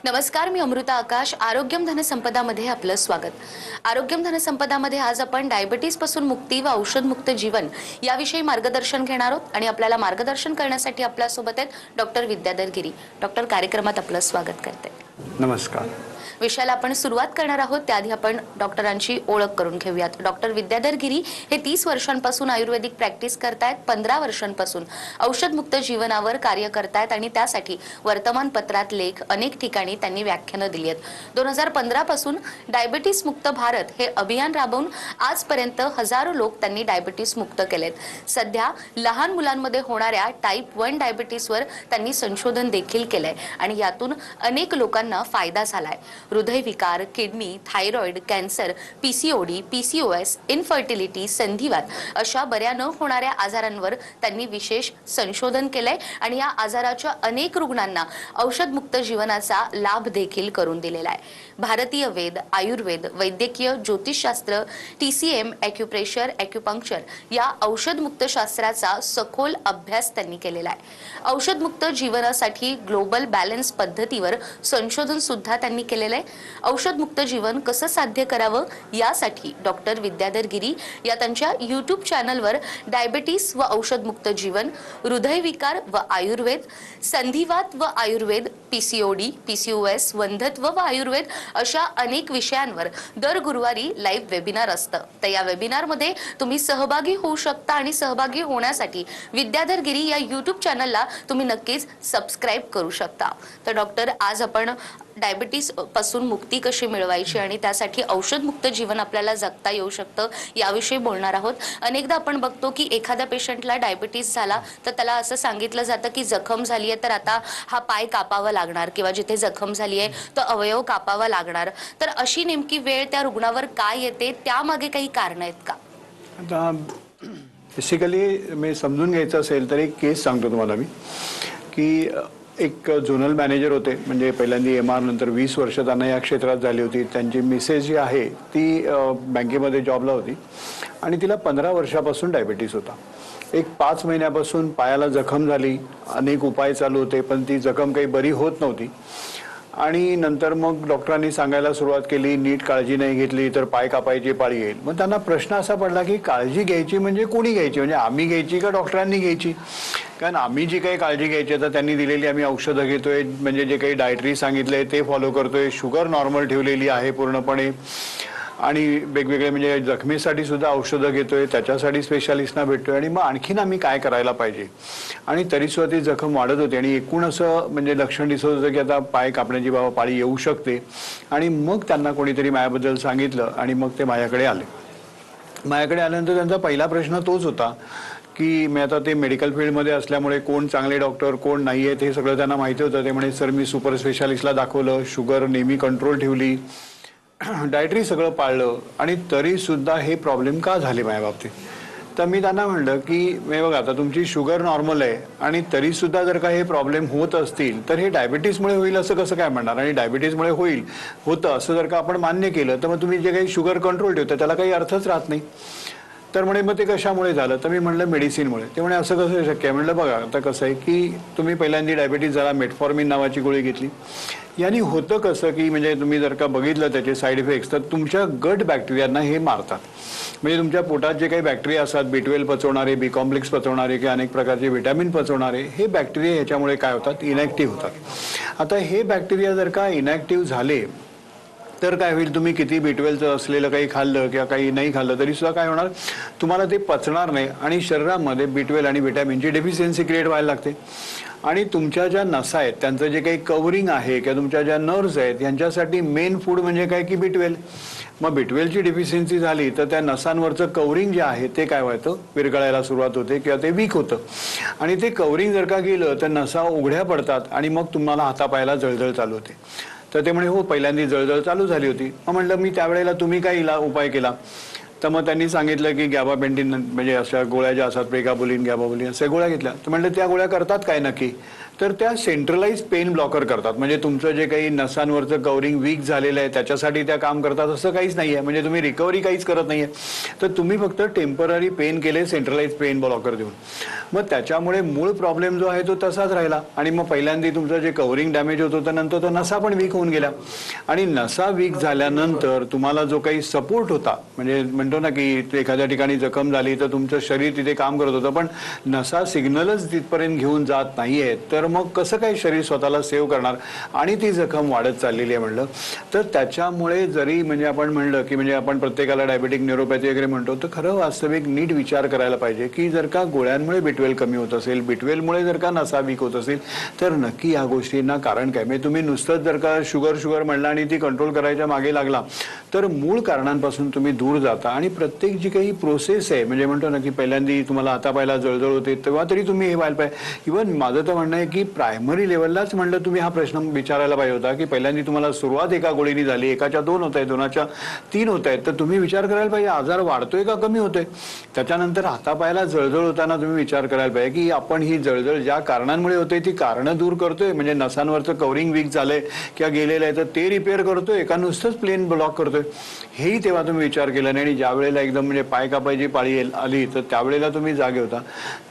नमस्कार, मी अमृता आकाश. आरोग्यम धनसंपदामध्ये आपलं स्वागत. आरोग्यम धनसंपदामध्ये आज आपण डायबिटीज पासून मुक्ती व औषध मुक्त जीवन याविषयी मार्गदर्शन घेणार आहोत आणि आपल्याला मार्गदर्शन करण्यासाठी आपल्या सोबत आहेत डॉक्टर विद्याधर गिरी. डॉक्टर, कार्यक्रमात आपलं स्वागत करते. नमस्कार. विषयाला आपण सुरुवात करणार आहोत त्याआधी आपण डॉक्टरांची ओळख करून घेऊयात. डॉक्टर विद्याधर गिरी हे 30 वर्षांपासून आयुर्वेदिक प्रॅक्टिस करतायत. 15 वर्षांपासून औषधमुक्त जीवनावर कार्य करतायत आणि त्यासाठी वर्तमानपत्रात लेख, अनेक ठिकाणी त्यांनी व्याख्यानं दिली आहेत. 2015 पासून डायबिटीस मुक्त भारत हे अभियान राबवून आजपर्यंत हजारो लोक त्यांनी डायबिटीस मुक्त केलेत. सध्या लहान मुलांमध्ये होणाऱ्या टाईप 1 डायबिटीसवर त्यांनी संशोधन देखील केलंय आणि यातून अनेक लोकांना फायदा झालाय. हृदयविकार, kidney, thyroid, cancer, PCOD, PCOS, infertility, संधिवात अशा बऱ्या न होणाऱ्या आजारांवर त्यांनी विशेष संशोधन केलंय आणि या आजाराच्या अनेक रुग्णांना औषधमुक्त जीवनाचा लाभ देखील करून दिलेला आहे. भारतीय वेद, आयुर्वेद, वैद्यकीय, ज्योतिषशास्त्र, टीसीएम, ॲक्युप्रेशर, ॲक्युपंक्चर या औषधमुक्त शास्त्राचा सखोल अभ्यास त्यांनी केलेला आहे. औषधमुक्त जीवनासाठी ग्लोबल बॅलन्स पद्धतीवर संशोधन सुद्धा त्यांनी केलेलं आहे. औषधमुक्त जीवन कसं साध्य करावं यासाठी डॉक्टर विद्याधर गिरी या त्यांच्या यूट्यूब चॅनलवर डायबिटीस व औषधमुक्त जीवन, हृदयविकार व आयुर्वेद, संधिवात व आयुर्वेद, पीसीओडी, पीसीओएस, वंध्यत्व व आयुर्वेद अशा अनेक विषयांवर दर गुरुवारी लाईव्ह वेबिनार असतं. तर या वेबिनारमध्ये तुम्ही सहभागी होऊ शकता आणि सहभागी होण्यासाठी विद्याधर गिरी या यूट्यूब चॅनलला तुम्ही नक्कीच सबस्क्राईब करू शकता. तर डॉक्टर, आज आपण डायबिटीस पासून मुक्ती कशी मिळवायची आणि त्यासाठी औषधमुक्त जीवन आपल्याला जगता येऊ शकतं याविषयी बोलणार आहोत. अनेकदा आपण बघतो की एखाद्या पेशंटला डायबिटीस झाला तर त्याला असं सांगितलं जातं की जखम झाली आहे तर आता हा पाय कापावा लागणार किंवा जिथे जखम झाली आहे तो अवयव कापावा लागणार. तर अशी नेमकी वेळ त्या रुग्णावर काय येते, त्यामागे काही कारण आहेत का? आता बेसिकली मी समजून घ्यायचं असेल तर एक केस सांगतो तुम्हाला मी, की एक झोनल मॅनेजर होते, म्हणजे पहिल्यांदा एमआर, नंतर 20 वर्ष त्यांना या क्षेत्रात झाली होती. त्यांची मिसेस जी आहे ती बँकेमध्ये जॉबला होती आणि तिला 15 वर्षापासून डायबिटीस होता. एक 5 महिन्यापासून पायाला जखम झाली, अनेक उपाय चालू होते पण ती जखम काही बरी होत नव्हती. आणि नंतर मग डॉक्टरांनी सांगायला सुरुवात केली, नीट काळजी नाही घेतली तर पाय कापायची पाळी येईल. मग त्यांना प्रश्न असा पडला की काळजी घ्यायची म्हणजे कोणी घ्यायची, म्हणजे आम्ही घ्यायची का डॉक्टरांनी घ्यायची? कारण आम्ही जी काही काळजी घ्यायची आता त्यांनी दिलेली आम्ही औषधं घेतोय, म्हणजे जे काही डायटरी सांगितलंय ते फॉलो करतोय, शुगर नॉर्मल ठेवलेली आहे पूर्णपणे आणि वेगवेगळे म्हणजे जखमेसाठी सुद्धा औषधं घेतोय, त्याच्यासाठी स्पेशालिस्टना भेटतोय आणि मग आणखीन आम्ही काय करायला पाहिजे. आणि तरीसुद्धा ती जखम वाढत होती आणि एकूण असं म्हणजे लक्षण दिसत होतं की आता पाय कापण्याची बाबा पाळी येऊ शकते. आणि मग त्यांना कोणीतरी माझ्याबद्दल सांगितलं आणि मग ते माझ्याकडे आले. माझ्याकडे आल्यानंतर त्यांचा पहिला प्रश्न तोच होता की मी आता ते मेडिकल फील्डमध्ये असल्यामुळे कोण चांगले डॉक्टर कोण नाही आहेत हे सगळं त्यांना माहिती होतं. ते म्हणे सर मी सुपर स्पेशालिस्टला दाखवलं, शुगर नेहमी कंट्रोल ठेवली, डायटरी सगळं पाळलं आणि तरी सुद्धा हे प्रॉब्लेम का झाले माझ्या बाबतीत. तर मी त्यांना म्हणलं की मी बघा आता तुमची शुगर नॉर्मल आहे आणि तरी सुद्धा जर का हे प्रॉब्लेम होत असतील तर हे डायबिटीसमुळे होईल असं कसं काय म्हणणार, आणि डायबिटीसमुळे होतं असं जर का आपण मान्य केलं तर मग तुम्ही जे काही शुगर कंट्रोल ठेवता त्याला काही अर्थच राहत नाही. तर म्हणे मग ते कशामुळे झालं, तर मी म्हणलं मेडिसिनमुळे. ते म्हणे असं कसं शक्य आहे. म्हणलं बघा आता कसं आहे की तुम्ही पहिल्यांदा डायबिटीस झाला, मेटफॉर्मिन नावाची गोळी घेतली. यांनी होतं कसं की म्हणजे तुम्ही जर का बघितलं त्याचे साईड इफेक्ट्स तर तुमच्या गट बॅक्टेरियांना हे मारतात. म्हणजे तुमच्या पोटात जे काही बॅक्टेरिया असतात, B12 पचवणारे, बी कॉम्प्लेक्स पचवणारे किंवा अनेक प्रकारचे व्हिटॅमिन पचवणारे, हे बॅक्टेरिया ह्याच्यामुळे काय होतात, इनॅक्टिव्ह होतात. आता हे बॅक्टेरिया जर का इनॅक्टिव्ह झाले तर काय होईल, तुम्ही किती B12चं असलेलं काही खाल्लं किंवा काही नाही खाल्लं तरी सुद्धा काय होणार, तुम्हाला ते पचणार नाही आणि शरीरामध्ये B12 आणि व्हिटॅमिनची डेफिशियन्सी क्रिएट व्हायला लागते. आणि तुमच्या ज्या नसा आहेत त्यांचं जे काही कव्हरिंग आहे किंवा तुमच्या ज्या नर्व्स आहेत यांच्यासाठी मेन फूड म्हणजे काय की B12. मग B12ची डेफिशियन्सी झाली तर त्या नसांवरचं कव्हरिंग जे आहे ते काय व्हायचं, विरघळायला सुरुवात होते किंवा ते वीक होतं. आणि ते कव्हरिंग जर का गेलं तर नसा उघड्या पडतात आणि मग तुम्हाला हातापायाला जळजळ चालू होते. तर ते म्हणे हो पहिल्यांदा जळजळ चालू झाली होती. मग म्हटलं मी त्यावेळेला तुम्ही काय उपाय केला, तर मग त्यांनी सांगितलं की गॅबापेंटिन म्हणजे अशा गोळ्या ज्या असतात प्रेगाबुलिन गॅबाबुलिन अशा गोळ्या घेतल्या. तर म्हणलं त्या गोळ्या करतात काय नक्की? तर त्या सेंट्रलाइज पेन ब्लॉकर करतात. म्हणजे तुमचं जे काही नसांवरचं कवरिंग वीक झालेलं आहे त्याच्यासाठी त्या काम करतात असं काहीच नाहीये. म्हणजे तुम्ही रिकव्हरी काहीच करत नाहीये. तर तुम्ही फक्त टेम्पररी पेन केले सेंट्रलाइज पेन ब्लॉकर देऊन. मग त्याच्यामुळे मूळ प्रॉब्लेम जो आहे तो तसाच राहिला आणि मग पहिल्यांदा तुमचं जे कव्हरिंग डॅमेज होत होतं नंतर तो नसा पण वीक होऊन गेला आणि नसा वीक झाल्यानंतर तुम्हाला जो काही सपोर्ट होता म्हणजे म्हणतो ना की एखाद्या ठिकाणी जखम झाली तर तुमचं शरीर तिथे काम करत होतं पण नसा सिग्नलच तिथपर्यंत घेऊन जात नाहीये तर मग कसं काय शरीर स्वतःला सेव्ह करणार आणि ती जखम वाढत चाललेली आहे म्हणलं. तर त्याच्यामुळे जरी म्हणजे आपण म्हणलं की म्हणजे आपण प्रत्येकाला डायबेटिक न्यूरोपॅथी वगैरे म्हणतो तर खरं वास्तविक नीट विचार करायला पाहिजे की जर का गोळ्यांमुळे B12 कमी होत असेल B12मुळे जर का नसा वीक होत असेल तर नक्की या गोष्टींना कारण काय. म्हणजे तुम्ही नुसतंच जर का शुगर म्हणला आणि ती कंट्रोल करायच्या मागे लागला तर मूळ कारणांपासून तुम्ही दूर जाता आणि प्रत्येक जी काही प्रोसेस आहे म्हणजे म्हणतो ना की पहिल्यांदा तुम्हाला हातापायला जळजळ होते तेव्हा तरी तुम्ही हे व्हायला पाहिजे. इव्हन माझं तर म्हणणं आहे की प्रायमरी लेवललाच म्हणलं तुम्ही हा प्रश्न विचारायला पाहिजे होता की पहिल्यांदा तुम्हाला सुरुवात एका गोळीनी झाली एकाच्या 2 होत आहेत दोनाच्या 3 होत आहेत तर तुम्ही विचार करायला पाहिजे आजार वाढतोय का कमी होतोय. त्याच्यानंतर हातापायाला जळजळ होताना तुम्ही विचार करायला पाहिजे की आपण ही जळजळ ज्या कारणांमुळे होते ती कारणं दूर करतोय म्हणजे नसांवरचं कव्हरिंग वीक झालंय किंवा गेलेलं आहे तर ते रिपेअर करतोय का नुसतंच प्लेन ब्लॉक करतोय हेही तेव्हा तुम्ही विचार केला नाही. आणि ज्या वेळेला एकदम म्हणजे पाय कापायची पाळी आली तर त्यावेळेला तुम्ही जागे होता.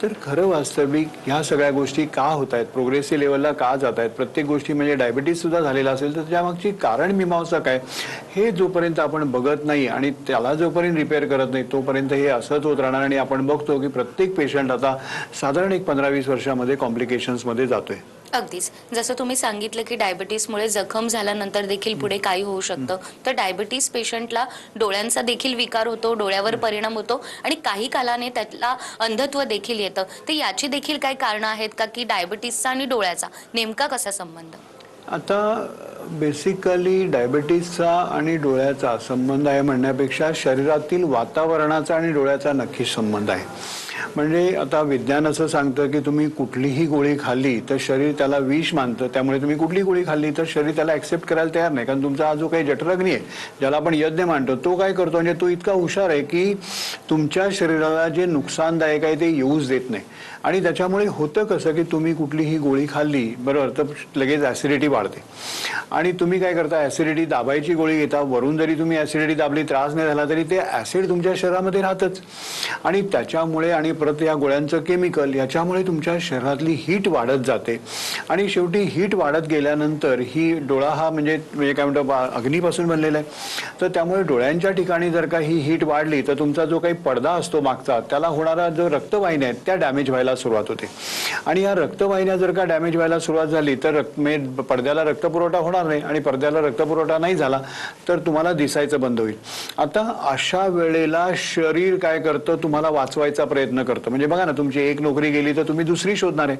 तर खरं वास्तविक ह्या सगळ्या गोष्टी का होत आहेत प्रोग्रेसिव्ह लेवलला का जात आहेत प्रत्येक गोष्टी म्हणजे डायबिटीस सुद्धा झालेला असेल तर त्यामागची कारण मीमांसा काय हे जोपर्यंत आपण बघत नाही आणि त्याला जोपर्यंत रिपेअर करत नाही तोपर्यंत हे असंच होत राहणार आणि आपण बघतो की प्रत्येक पेशंट आता साधारण एक 15-20 वर्षामध्ये कॉम्प्लिकेशन्समध्ये जातोय. अगदीच जसं तुम्ही सांगितलं की डायबिटीसमुळे जखम झाल्यानंतर देखील पुढे काही होऊ शकतं तर डायबिटीस पेशंटला डोळ्यांचा देखील विकार होतो डोळ्यावर परिणाम होतो आणि काही कालाने त्याला अंधत्व देखील येतं. तर याची देखील काही कारणं आहेत का की डायबिटीसचा आणि डोळ्याचा नेमका कसा संबंध? आता बेसिकली डायबिटीसचा आणि डोळ्याचा संबंध आहे म्हणण्यापेक्षा शरीरातील वातावरणाचा आणि डोळ्याचा नक्कीच संबंध आहे. म्हणजे आता विज्ञान असं सांगतं की तुम्ही कुठलीही गोळी खाल्ली तर शरीर त्याला विष मानतं त्यामुळे तुम्ही कुठली गोळी खाल्ली तर शरीर त्याला ऍक्सेप्ट करायला तयार नाही. कारण तुमचा हा जो काही जठराग्नी आहे ज्याला आपण यज्ञ मानतो तो काय करतो म्हणजे तो इतका हुशार आहे की तुमच्या शरीराला जे नुकसानदायक आहे ते येऊच देत नाही. आणि त्याच्यामुळे होतं कसं की तुम्ही कुठलीही गोळी खाल्ली बरोबर तर लगेच ऍसिडिटी वाढते आणि तुम्ही काय करता ऍसिडिटी दाबायची गोळी घेता वरून जरी तुम्ही ऍसिडिटी दाबली त्रास नाही झाला तरी ते ऍसिड तुमच्या शरीरामध्ये राहतच आणि त्याच्यामुळे आणि परत या गोळ्यांचं केमिकल याच्यामुळे तुमच्या शरीरातली हीट वाढत जाते आणि शेवटी हीट वाढत गेल्यानंतर ही डोळा हा म्हणजे काय म्हणतो अग्नीपासून बनलेला आहे तर त्यामुळे डोळ्यांच्या ठिकाणी जर का ही हीट वाढली तर तुमचा जो काही पडदा असतो मागचा त्याला होणारा जो रक्तवाहिन्या आहेत त्या डॅमेज व्हायला सुरुवात होते आणि या रक्तवाहिन्या जर का डॅमेज व्हायला सुरुवात झाली तर पडद्याला रक्तपुरवठा होणार नाही आणि पडद्याला रक्तपुरवठा नाही झाला तर तुम्हाला दिसायचं बंद होईल. आता अशा वेळेला शरीर काय करतं तुम्हाला वाचवायचा प्रयत्न करतं. म्हणजे बघा ना तुमची एक नोकरी गेली तर तुम्ही दुसरी शोधणार आहे.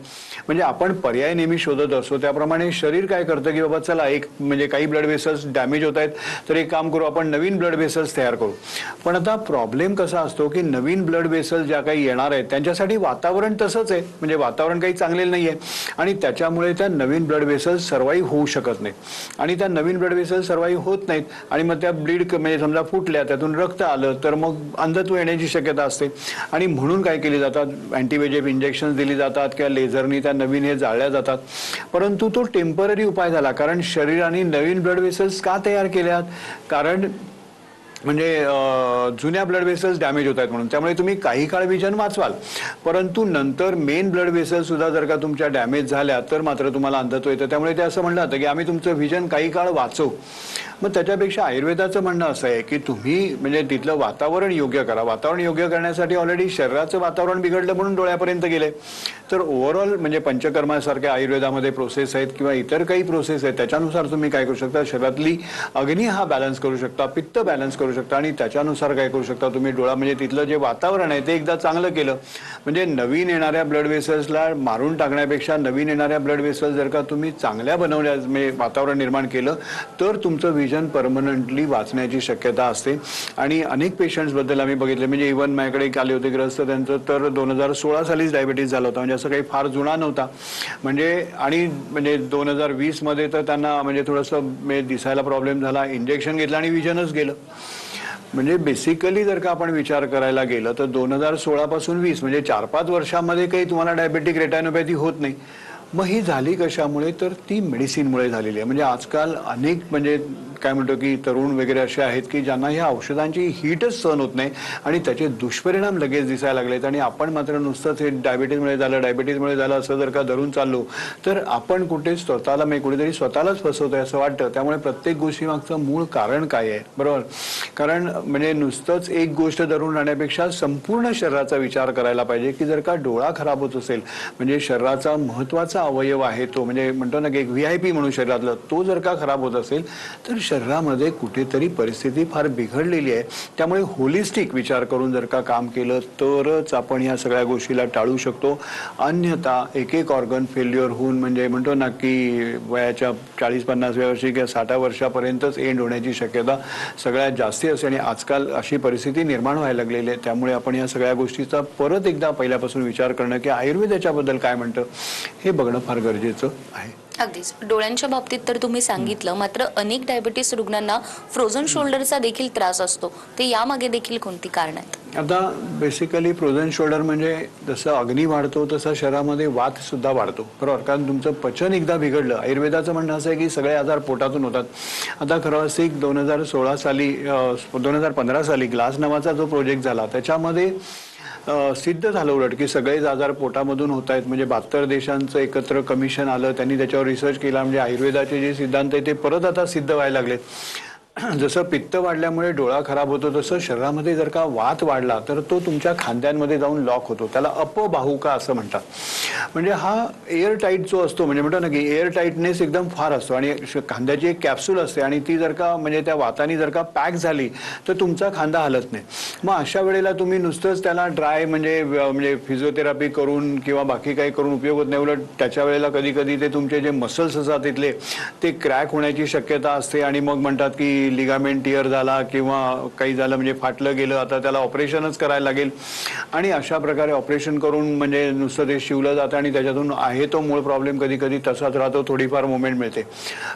म्हणजे आपण पर्याय नेहमी शोधत असतो त्याप्रमाणे शरीर काय करतं की बाबा चला एक म्हणजे काही ब्लड व्हेसल्स डॅमेज होत आहेत तर एक काम करू आपण नवीन ब्लड व्हेसल्स तयार करू. पण आता प्रॉब्लेम कसा असतो की नवीन ब्लड व्हेसल्स ज्या काही येणार आहेत त्यांच्यासाठी वातावरण तसंच आहे म्हणजे वातावरण काही चांगलेलं नाहीये आणि त्याच्यामुळे त्या नवीन ब्लड व्हेसल्स सर्वाईव्ह होऊ शकत नाहीत आणि त्या नवीन ब्लड व्हेसल्स सर्वाईव्ह होत नाहीत आणि मग त्या ब्लीड म्हणजे समजा फुटल्या त्यातून रक्त आलं तर मग अंधत्व येण्याची शक्यता असते आणि म्हणून काय केले जातात अँटीबायोटिक इंजेक्शन दिली जातात किंवा लेझरनी त्या नवीन हे जाळल्या जातात. परंतु तो टेम्पररी उपाय झाला कारण शरीराने नवीन ब्लड व्हेसल्स का तयार केल्यात कारण म्हणजे जुन्या ब्लड व्हेसल्स डॅमेज होत आहेत म्हणून त्यामुळे तुम्ही काही काळ विजन वाचवाल परंतु नंतर मेन ब्लड व्हेसल्स सुद्धा जर का तुमच्या डॅमेज झाल्या तर मात्र तुम्हाला अंधत्व येतं. त्यामुळे ते असं म्हणलं जातं की आम्ही तुमचं विजन काही काळ वाचवू. मग त्याच्यापेक्षा आयुर्वेदाचं म्हणणं असं आहे की तुम्ही म्हणजे तिथलं वातावरण योग्य करा. वातावरण योग्य करण्यासाठी ऑलरेडी शरीराचं वातावरण बिघडलं म्हणून डोळ्यापर्यंत गेले तर ओव्हरऑल म्हणजे पंचकर्मासारख्या आयुर्वेदामध्ये प्रोसेस आहेत किंवा इतर काही प्रोसेस आहेत त्याच्यानुसार तुम्ही काय करू शकता शरीरातली अग्नी हा बॅलन्स करू शकता पित्त बॅलन्स करू शकता आणि त्याच्यानुसार काय करू शकता तुम्ही डोळा म्हणजे तिथलं जे वातावरण आहे ते एकदा चांगलं केलं म्हणजे नवीन येणाऱ्या ब्लड व्हेसल्सला मारून टाकण्यापेक्षा नवीन येणाऱ्या ब्लड व्हेसल्स जर का तुम्ही चांगल्या बनवल्या म्हणजे वातावरण निर्माण केलं तर तुमचं विजन परमनंटली वाचण्याची शक्यता असते. आणि अनेक पेशंट्स बद्दल आम्ही बघितले म्हणजे इव्हन माझ्याकडे एक आले होते ग्रस्त त्यांचं तर 2016 सालीच डायबिटीस झाला होता म्हणजे असं काही फार जुना नव्हता म्हणजे आणि म्हणजे 2020 मध्ये तर त्यांना म्हणजे थोडंसं दिसायला प्रॉब्लेम झाला इंजेक्शन घेतलं आणि विजनच गेलं. म्हणजे बेसिकली जर का आपण विचार करायला गेलं तर 2016 पासून 20 म्हणजे 4-5 वर्षांमध्ये काही तुम्हाला डायबेटिक रेटायनोपॅथी होत नाही. मग ही झाली कशामुळे? तर ती मेडिसिनमुळे झालेली आहे. म्हणजे आजकाल अनेक म्हणजे काय म्हणतो की तरुण वगैरे असे आहेत की ज्यांना ह्या औषधांची हीटच सहन होत नाही आणि त्याचे दुष्परिणाम लगेच दिसायला लागलेत. आणि आपण मात्र नुसतंच हे डायबिटीजमुळे झालं असं जर का धरून चाललो तर आपण कुठे स्वतःला कुठेतरी स्वतःलाच फसवतोय असं वाटतं. त्यामुळे प्रत्येक गोष्टीमागचं मूळ कारण काय आहे, बरोबर? कारण म्हणजे नुसतंच एक गोष्ट धरून राहण्यापेक्षा संपूर्ण शरीराचा विचार करायला पाहिजे की जर का डोळा खराब होत असेल, म्हणजे शरीराचा महत्वाचा अवयव आहे तो, म्हणजे म्हणतो ना की एक VIP म्हणून शरीरातलं, तो जर का खराब होत असेल तर शरीरामध्ये कुठेतरी परिस्थिती फार बिघडलेली आहे. त्यामुळे होलिस्टिक विचार करून जर का काम केलं तरच आपण या सगळ्या गोष्टीला टाळू शकतो. अन्यथा एक ऑर्गन फेल्युअर होऊन म्हणजे म्हणतो ना की वयाच्या 40-50 वर्षी किंवा 60 वर्षापर्यंतच एंड होण्याची शक्यता सगळ्यात जास्ती असते. आणि आजकाल अशी परिस्थिती निर्माण व्हायला लागलेली आहे. त्यामुळे आपण या सगळ्या गोष्टीचा परत एकदा पहिल्यापासून विचार करणं की आयुर्वेद याच्याबद्दल काय म्हणतं हे बघणं फार गरजेचं आहे. अगदीच. डोळ्यांच्या बाबतीत तर तुम्ही सांगितलं, मात्र अनेक डायबिटीस रुग्णांना फ्रोझन शोल्डरचा देखील त्रास असतो. ते यामागे देखील कोणती कारण आहेत? आता बेसिकली फ्रोझन शोल्डर म्हणजे जसं अग्नी वाढतो तसं शरीरामध्ये वात सुद्धा वाढतो, बरोबर? कारण तुमचं पचन एकदा बिघडलं, आयुर्वेदाचं म्हणणं असं आहे की सगळे आजार पोटातून होतात. आता खरं असं एक 2015 साली ग्लास नावाचा जो प्रोजेक्ट झाला त्याच्यामध्ये सिद्ध झालं उलट की सगळेच आजार पोटामधून होत आहेत. म्हणजे 72 देशांचं एकत्र कमिशन आलं, त्यांनी त्याच्यावर रिसर्च केला. म्हणजे आयुर्वेदाचे जे सिद्धांत आहे ते परत आता सिद्ध व्हायला लागलेत. जसं पित्त वाढल्यामुळे डोळा खराब होतो तसं शरीरामध्ये जर का वात वाढला तर तो तुमच्या खांद्यांमध्ये जाऊन लॉक होतो. त्याला अपबाहुका असं म्हणतात. म्हणजे हा एअर टाईट जो असतो, म्हणजे म्हणतो ना की एअर टाईटनेस एकदम फार असतो आणि खांद्याची एक कॅप्सूल असते आणि ती जर का म्हणजे त्या वातानी जर का पॅक झाली तर तुमचा खांदा हलत नाही. मग अशा वेळेला तुम्ही नुसतंच त्याला ड्राय म्हणजे फिजिओथेरपी करून किंवा बाकी काही करून उपयोग होत नाही. उलट त्याच्या वेळेला कधी कधी ते तुमचे जे मसल्स असतात तिथले ते क्रॅक होण्याची शक्यता असते आणि मग म्हणतात की लिगामेंट टिअर झाला किंवा काही झालं म्हणजे फाटलं गेलं, आता त्याला ऑपरेशनच करायला लागेल. आणि अशा प्रकारे ऑपरेशन करून म्हणजे नुसतं ते शिवलं जातं आणि त्याच्यातून आहे तो मूळ प्रॉब्लेम कधी कधी तसाच राहतो, थोडीफार मुवमेंट मिळते.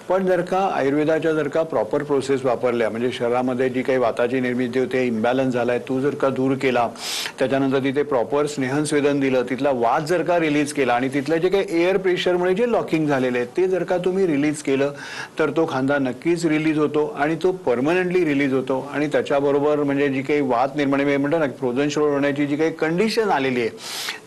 पण जर का आयुर्वेदाच्या जर का प्रॉपर प्रोसेस वापरल्या, म्हणजे शरीरामध्ये जी काही वाताची निर्मिती होते, इम्बॅलन्स झालाय, तो जर का दूर केला, त्याच्यानंतर तिथे प्रॉपर स्नेहस्वेदन दिलं, तिथला वात जर का रिलीज केला आणि तिथलं जे काही एअर प्रेशरमुळे जे लॉकिंग झालेले आहे ते जर का तुम्ही रिलीज केलं तर तो खांदा नक्कीच रिलीज होतो आणि तो परमनंटली रिलीज होतो. आणि त्याच्याबरोबर म्हणजे जी काही वात निर्माण म्हणतो ना फ्रोझन शोल्डर होण्याची जी काही कंडिशन आलेली आहे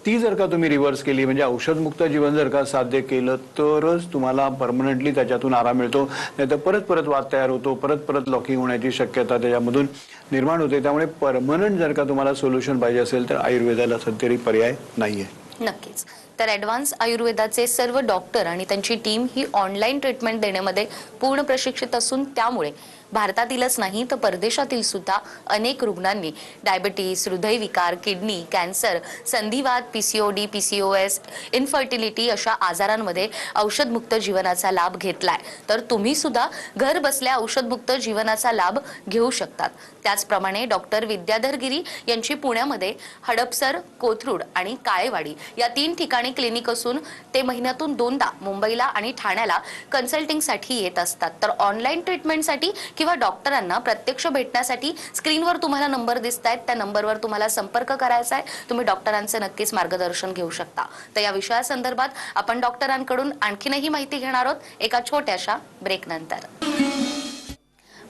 ती जर का तुम्ही रिव्हर्स केली, म्हणजे औषधमुक्त जीवन जर का साध्य केलं तरच तुम्हाला परमनंटली त्याच्यातून आराम मिळतो. नाही तर परत वात तयार होतो, परत लॉकिंग होण्याची शक्यता त्याच्यामधून निर्माण होते. त्यामुळे परमनंट जर का तुम्हाला सोल्युशन पाहिजे असेल तर आयुर्वेदाला सध्या पर्याय नाहीये. नक्कीच. तर ॲडव्हान्स आयुर्वेदाचे सर्व डॉक्टर आणि त्यांची टीम ही ऑनलाईन ट्रीटमेंट देण्यामध्ये पूर्ण प्रशिक्षित असून त्यामुळे भारतातीलच नाही तर परदेशातील सुद्धा अनेक रुग्णांनी डायबिटीस, हृदयविकार, किडनी, कॅन्सर, संधिवात, PCOD, PCOS, इनफर्टिलिटी अशा आजारांमध्ये औषधमुक्त जीवनाचा लाभ घेतलाय. तर तुम्ही सुद्धा घर बसल्या औषधमुक्त जीवनाचा लाभ घेऊ शकतात. त्याचप्रमाणे डॉक्टर विद्याधर गिरी यांची पुण्यामध्ये हडपसर, कोथरूड आणि काळेवाडी या 3 ठिकाणी क्लिनिक असून ते महिन्यातून 2दा मुंबईला आणि ठाण्याला कन्सल्टिंगसाठी येत असतात. तर ऑनलाईन ट्रीटमेंटसाठी किंवा डॉक्टरांना प्रत्यक्ष भेटण्यासाठी स्क्रीनवर तुम्हाला नंबर दिसतायत, त्या नंबरवर तुम्हाला संपर्क करायचा आहे. तुम्ही डॉक्टरांचे नक्कीच मार्गदर्शन घेऊ शकता. तर या विषयासंदर्भात आपण डॉक्टरांकडून आणखीनही माहिती घेणार आहोत एका छोट्याशा ब्रेकनंतर.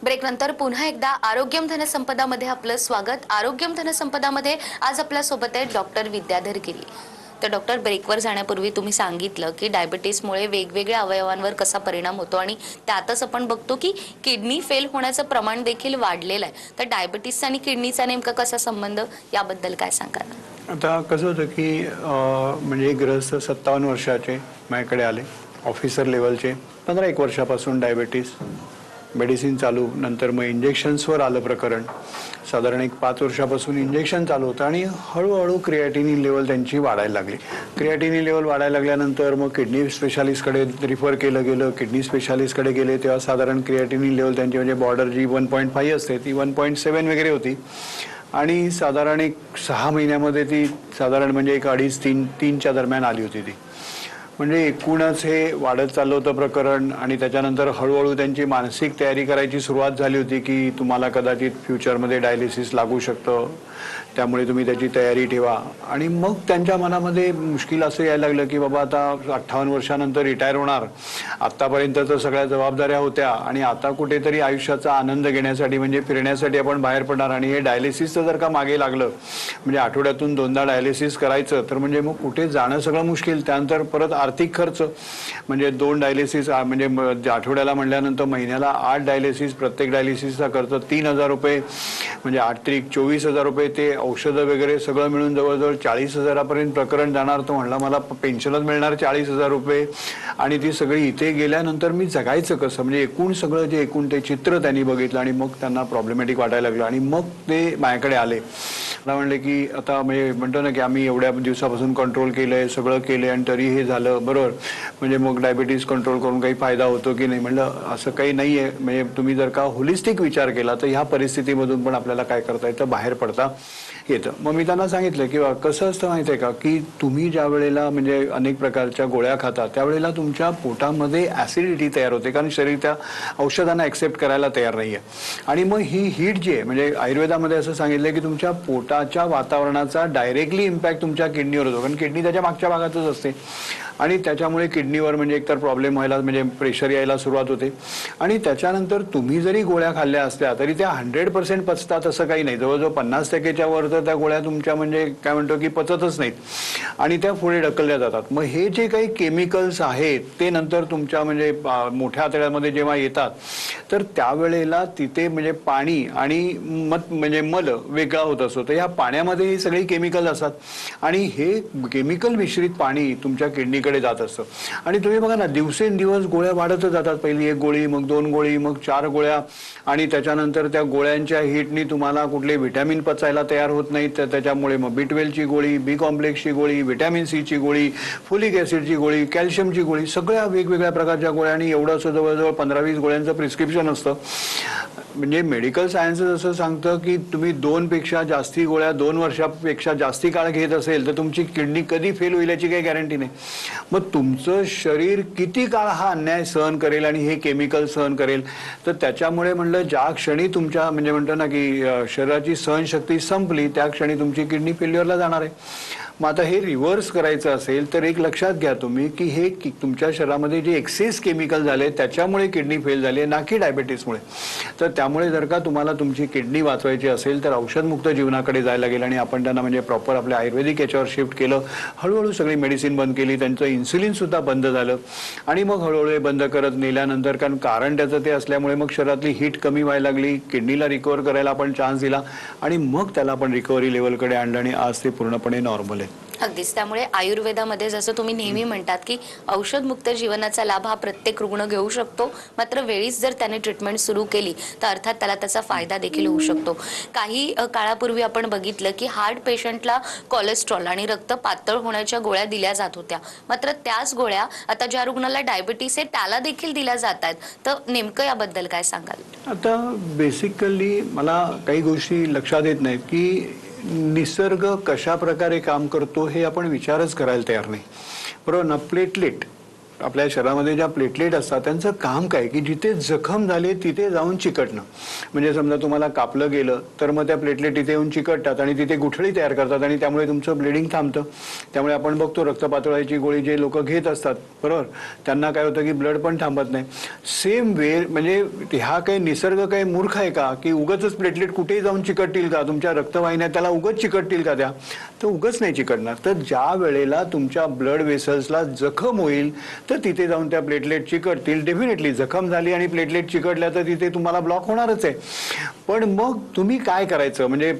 ब्रेकनंतर पुन्हा एकदा आरोग्यम धनसंपदामध्ये आपलं स्वागत. आरोग्यम धनसंपदामध्ये आज आपल्या सोबत आहेत डॉक्टर विद्याधर गिरी. तर डॉक्टर, ब्रेकवर जाण्यापूर्वी तुम्ही सांगितलं की डायबिटीसमुळे वेगवेगळ्या अवयवांवर कसा परिणाम होतो आणि त्यातच आपण बघतो की किडनी फेल होण्याचं प्रमाण देखील वाढलेलं आहे. तर डायबिटीस आणि किडनीचा नेमका कसा संबंध, याबद्दल काय सांगाल? आता कसं होतं की म्हणजे ग्रस्त 57 वर्षाचे माझ्याकडे आले, ऑफिसर लेवलचे, 15-1 वर्षापासून डायबिटीस, मेडिसिन चालू, नंतर मग इंजेक्शन्सवर आलं प्रकरण. साधारण 5 वर्षापासून इंजेक्शन चालू होतं आणि हळूहळू क्रिएटिनिन लेवल त्यांची वाढायला लागली. क्रिएटिनिन लेवल वाढायला लागल्यानंतर मग किडनी स्पेशालिस्टकडे रिफर केलं गेलं. किडनी स्पेशालिस्टकडे गेले तेव्हा साधारण क्रिएटिनिन लेवल त्यांची म्हणजे बॉर्डर जी 1.5 असते ती 1.7 वगैरे होती आणि साधारण 6 महिन्यामध्ये ती साधारण म्हणजे 2.5-3च्या दरम्यान आली होती ती. म्हणजे एकूणच हे वाढत चाललं होतं प्रकरण आणि त्याच्यानंतर हळूहळू त्यांची मानसिक तयारी करायची सुरुवात झाली होती की तुम्हाला कदाचित फ्युचरमध्ये डायलिसिस लागू शकतं, त्यामुळे तुम्ही त्याची तयारी ठेवा. आणि मग त्यांच्या मनामध्ये मुश्किल असं यायला लागलं की बाबा आता 58 वर्षानंतर रिटायर होणार, आत्तापर्यंत तर सगळ्या जबाबदाऱ्या होत्या आणि आता कुठेतरी आयुष्याचा आनंद घेण्यासाठी म्हणजे फिरण्यासाठी आपण बाहेर पडणार आणि हे डायलिसिसचं जर का मागे लागलं म्हणजे आठवड्यातून 2दा डायलिसिस करायचं तर म्हणजे मग कुठे जाणं सगळं मुश्किल. त्यानंतर परत आर्थिक खर्च म्हणजे 2 डायलिसिस म्हणजे आठवड्याला म्हणल्यानंतर महिन्याला 8 डायलिसिस, प्रत्येक डायलिसिसचा खर्च 3,000 रुपये म्हणजे 8 × 24,000 रुपये, ते औषधं वगैरे सगळं मिळून जवळजवळ 40,000पर्यंत प्रकरण जाणार. तो म्हणला मला पेन्शनच मिळणार 40,000 रुपये आणि ती सगळी इथे गेल्यानंतर मी जगायचं कसं, म्हणजे एकूण सगळं जे एकूण ते चित्र त्यांनी बघितलं आणि मग त्यांना प्रॉब्लेमॅटिक वाटायला लागलं आणि मग ते माझ्याकडे आले. मला म्हणले की आता म्हणजे म्हणतो ना की आम्ही एवढ्या दिवसापासून कंट्रोल केलंय, सगळं केलंय आणि तरी हे झालं, बरोबर, म्हणजे मग डायबिटीस कंट्रोल करून काही फायदा होतो की नाही. म्हणलं असं काही नाही आहे, म्हणजे तुम्ही जर का होलिस्टिक विचार केला तर ह्या परिस्थितीमधून पण आपल्याला काय करता येतं, बाहेर पडता येतं. मग मी त्यांना सांगितलं की कसं असतं माहिती आहे का की तुम्ही ज्या वेळेला म्हणजे अनेक प्रकारच्या गोळ्या खाता त्यावेळेला तुमच्या पोटामध्ये ॲसिडिटी तयार होते कारण शरीर त्या औषधांना ॲक्सेप्ट करायला तयार नाही आहे. आणि मग ही हीट जी आहे म्हणजे आयुर्वेदामध्ये असं सांगितलं की तुमच्या पोटाच्या वातावरणाचा डायरेक्टली इम्पॅक्ट तुमच्या किडनीवर होतो कारण किडनी त्याच्या मागच्या भागातच असते आणि त्याच्यामुळे किडनीवर म्हणजे एकतर प्रॉब्लेम व्हायला म्हणजे प्रेशर यायला सुरुवात होते. आणि त्याच्यानंतर तुम्ही जरी गोळ्या खाल्ल्या असल्या तरी त्या 100% पचतात असं काही नाही, जवळजवळ 50%च्या वर तर त्या गोळ्या तुमच्या म्हणजे काय म्हणतो की पचतच नाहीत आणि त्या पुढे ढकलल्या जातात. मग हे जे काही केमिकल्स आहेत ते नंतर तुमच्या म्हणजे मोठ्या आतड्यामध्ये जेव्हा येतात तर त्यावेळेला तिथे म्हणजे पाणी आणि म्हणजे मल वेगळा होत असतो. तर ह्या पाण्यामध्ये ही सगळी केमिकल असतात आणि हे केमिकल मिश्रित पाणी तुमच्या किडनीकडे जात असतं. आणि तुम्ही बघा ना दिवसेंदिवस गोळ्या वाढतच जातात, पहिली 1 गोळी, मग 2 गोळी, मग 4 गोळ्या आणि त्याच्यानंतर त्या गोळ्यांच्या हिटनी तुम्हाला कुठले व्हिटॅमिन पचायला तयार होत नाहीत तर त्याच्यामुळे मग B12ची गोळी, B कॉम्प्लेक्सची गोळी, व्हिटॅमिन Cची गोळी, फोलिक ॲसिडची गोळी, कॅल्शियमची गोळी, सगळ्या वेगवेगळ्या प्रकारच्या गोळ्या आणि एवढं असं जवळजवळ 15-20 गोळ्यांचं प्रिस्क्रिप्शन असतं. म्हणजे मेडिकल सायन्सेस असं सांगतं की तुम्ही 2 पेक्षा जास्ती गोळ्या 2 वर्षापेक्षा जास्ती काळ घेत असेल तर तुमची किडनी कधी फेल होईल याची काही गॅरंटी नाही. मग तुमचं शरीर किती काळ हा अन्याय सहन करेल आणि हे केमिकल सहन करेल. तर त्याच्यामुळे म्हणलं ज्या क्षणी तुमच्या म्हणजे म्हणतो ना की शरीराची सहनशक्ती संपली त्या क्षणी तुमची किडनी फेल्युअरला जाणार आहे. मग आता हे रिव्हर्स करायचं असेल तर एक लक्षात घ्या तुम्ही की हे तुमच्या शरीरामध्ये जे एक्सेस केमिकल झाले त्याच्यामुळे किडनी फेल झाली ना की डायबिटीसमुळे. तर त्यामुळे जर का तुम्हाला तुमची किडनी वाचवायची असेल तर औषधमुक्त जीवनाकडे जायला लागेल आणि आपण त्यांना म्हणजे प्रॉपर आपल्या आयुर्वेदिक याच्यावर शिफ्ट केलं. हळूहळू सगळी मेडिसिन बंद केली, त्यांचं इन्सुलिन सुद्धा बंद झालं आणि मग हळूहळू बंद करत नेल्यानंतर कारण त्याचं ते असल्यामुळे मग शरीरातली हीट कमी व्हायला लागली, किडनीला रिकवर करायला आपण चान्स दिला आणि मग त्याला आपण रिकव्हरी लेवलकडे आणलं आणि आज ते पूर्णपणे नॉर्मल आहे. अगदीच. त्यामुळे आयुर्वेदामध्ये जसं तुम्ही नेहमी म्हणतात की औषधमुक्त जीवनाचा लाभ हा प्रत्येक रुग्ण घेऊ शकतो, मात्र वेळीच जर त्याने ट्रीटमेंट सुरू केली तर अर्थात त्याला त्याचा फायदा देखील होऊ शकतो. काही काळापूर्वी आपण बघितलं की हार्ट पेशंटला कोलेस्ट्रॉल आणि रक्त पातळ होण्याच्या गोळ्या दिल्या जात होत्या, मात्र त्याच गोळ्या आता ज्या रुग्णाला डायबिटीस आहे त्याला देखील दिल्या जात आहेत. तर नेमकं याबद्दल काय सांगाल? आता बेसिकली मला काही गोष्टी लक्षात येत नाहीत की निसर्ग कशा प्रकारे काम करतो हे आपण विचारच करायला तयार नाही, बरोबर ना. प्लेटलेट आपल्या शरीरामध्ये ज्या प्लेटलेट असतात त्यांचं काम काय की जिथे जखम झाली तिथे जाऊन चिकटणं. म्हणजे समजा तुम्हाला कापलं गेलं तर मग त्या प्लेटलेट तिथे येऊन चिकटतात आणि तिथे गुठळी तयार करतात आणि त्यामुळे तुमचं ब्लिडिंग थांबतं. त्यामुळे आपण बघतो रक्त पातळायची गोळी जे लोक घेत असतात बरोबर त्यांना काय होतं की ब्लड पण थांबत नाही. सेम वे म्हणजे हा काही निसर्ग काही मूर्ख आहे का की उगाच प्लेटलेट कुठेही जाऊन चिकटतील का, तुमच्या रक्तवाहिन्या त्याला उगाच चिकटतील का, त्या तर उगाच नाही चिकटणार. तर ज्या वेळेला तुमच्या ब्लड वेसल्सला जखम होईल तर तिथे जाऊन त्या प्लेटलेट चिकटतील. डेफिनेटली जखम झाली आणि प्लेटलेट चिकटल्या तर तिथे तुम्हाला ब्लॉक होणारच आहे. पण मग तुम्ही काय करायचं म्हणजे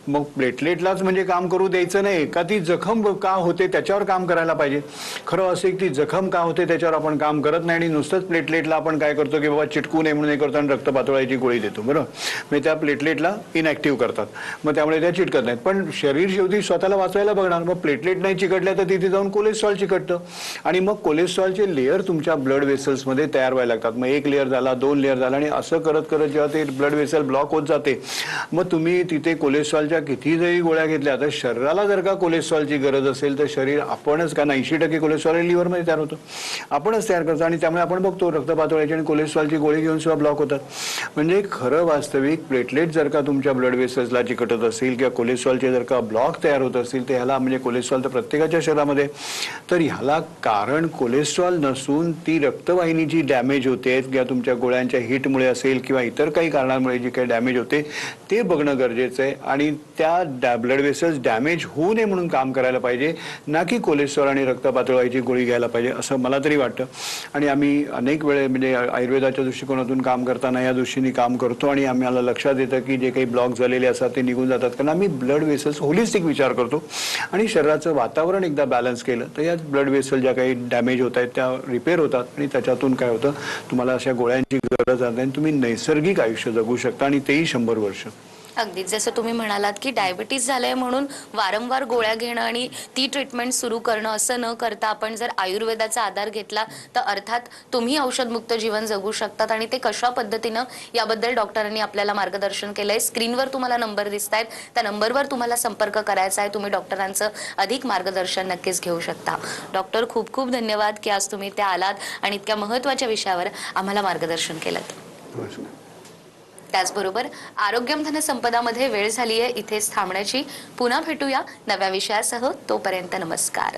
मग प्लेटलेटलाच म्हणजे काम करू द्यायचं नाही का, ती जखम का होते त्याच्यावर काम करायला पाहिजे. खरं असं की ती जखम का होते त्याच्यावर आपण काम करत नाही आणि नुसतंच प्लेटलेटला आपण काय करतो की बाबा चिटकू नये म्हणून हे करतो आणि रक्त पातळायची गोळी देतो, बरोबर. म्हणजे त्या प्लेटलेटला इनॅक्टिव्ह करतात, मग त्यामुळे त्या चिटकत नाहीत. पण शरीर शेवटी स्वतःला वाचवायला बघणार. मग प्लेटलेट नाही चिकटल्या तर तिथे जाऊन कोलेस्ट्रॉल चिकटतं आणि मग कोलेस्ट्रॉलचे लेयर तुमच्या ब्लड वेसल्समध्ये तयार व्हायला लागतात. मग 1 लेअर झाला, 2 लेअर झाला आणि असं करत करत जेव्हा ते ब्लड वेसल ब्लॉक होत जाते मग तुम्ही तिथे कोलेस्ट्रॉलच्या कोलेस्ट्रॉलच्या किती जरी गोळ्या घेतल्या तर शरीराला जर का कोलेस्ट्रॉलची गरज असेल तर शरीर आपणच, कारण 80% कोलेस्ट्रॉल लिव्हरमध्ये तयार होतं, आपणच तयार करतो. आणि त्यामुळे आपण बघतो रक्तपातळीची आणि कोलेस्ट्रॉलची गोळी घेऊन सुद्धा ब्लॉक होतात. म्हणजे खरं वास्तविक प्लेटलेट जर का तुमच्या ब्लड वेसल्सला चिकटत असतील किंवा कोलेस्ट्रॉलचे जर का ब्लॉक तयार होत असतील तर ह्याला, म्हणजे कोलेस्ट्रॉल तर प्रत्येकाच्या शरीरामध्ये, तर ह्याला कारण कोलेस्ट्रॉल नसून ती रक्तवाहिनीची डॅमेज होते किंवा तुमच्या गोळ्यांच्या हिटमुळे असेल किंवा इतर काही कारणांमुळे जी काही डॅमेज होते ते बघणं गरजेचं आहे. आणि त्या ब्लड वेसल्स डॅमेज होऊ नये म्हणून काम करायला पाहिजे, ना की कोलेस्ट्रॉल आणि रक्तपातळीची गोळी घ्यायला पाहिजे, असं मला तरी वाटतं. आणि आम्ही अनेक वेळे म्हणजे आयुर्वेदाच्या दृष्टिकोनातून काम करताना या दृष्टीने काम करतो आणि आम्हाला लक्षात येतं की जे काही ब्लॉक झालेले असतात ते निघून जातात, कारण आम्ही ब्लड वेसल्स होलिस्टिक विचार करतो. आणि शरीराचं वातावरण एकदा बॅलन्स केलं तर या ब्लड वेसल ज्या काही डॅमेज होत आहेत त्या रिपेअर होतात आणि त्याच्यातून काय होतं, तुम्हाला अशा गोळ्यांची गरज नाही, तुम्ही नैसर्गिक आयुष्य जगू शकता आणि तेही 100 वर्ष. अगदीच जसं तुम्ही म्हणालात की डायबिटीज झालंय म्हणून वारंवार गोळ्या घेणं आणि ती ट्रीटमेंट सुरू करणं असं न करता आपण जर आयुर्वेदाचा आधार घेतला तर अर्थात तुम्ही औषधमुक्त जीवन जगू शकतात. आणि ते कशा पद्धतीनं याबद्दल डॉक्टरांनी आपल्याला मार्गदर्शन केलंय. स्क्रीनवर तुम्हाला नंबर दिसत आहेत, त्या नंबरवर तुम्हाला संपर्क करायचा आहे. तुम्ही डॉक्टरांचं अधिक मार्गदर्शन नक्कीच घेऊ शकता. डॉक्टर, खूप खूप धन्यवाद की आज तुम्ही त्या आलात आणि इतक्या महत्त्वाच्या विषयावर आम्हाला मार्गदर्शन केलं. त्याचबरोबर आरोग्यम धन संपदामध्ये वेळ झाली आहे इथेच थांबण्याची. पुन्हा भेटूया नव्या विषयासह. तोपर्यंत नमस्कार.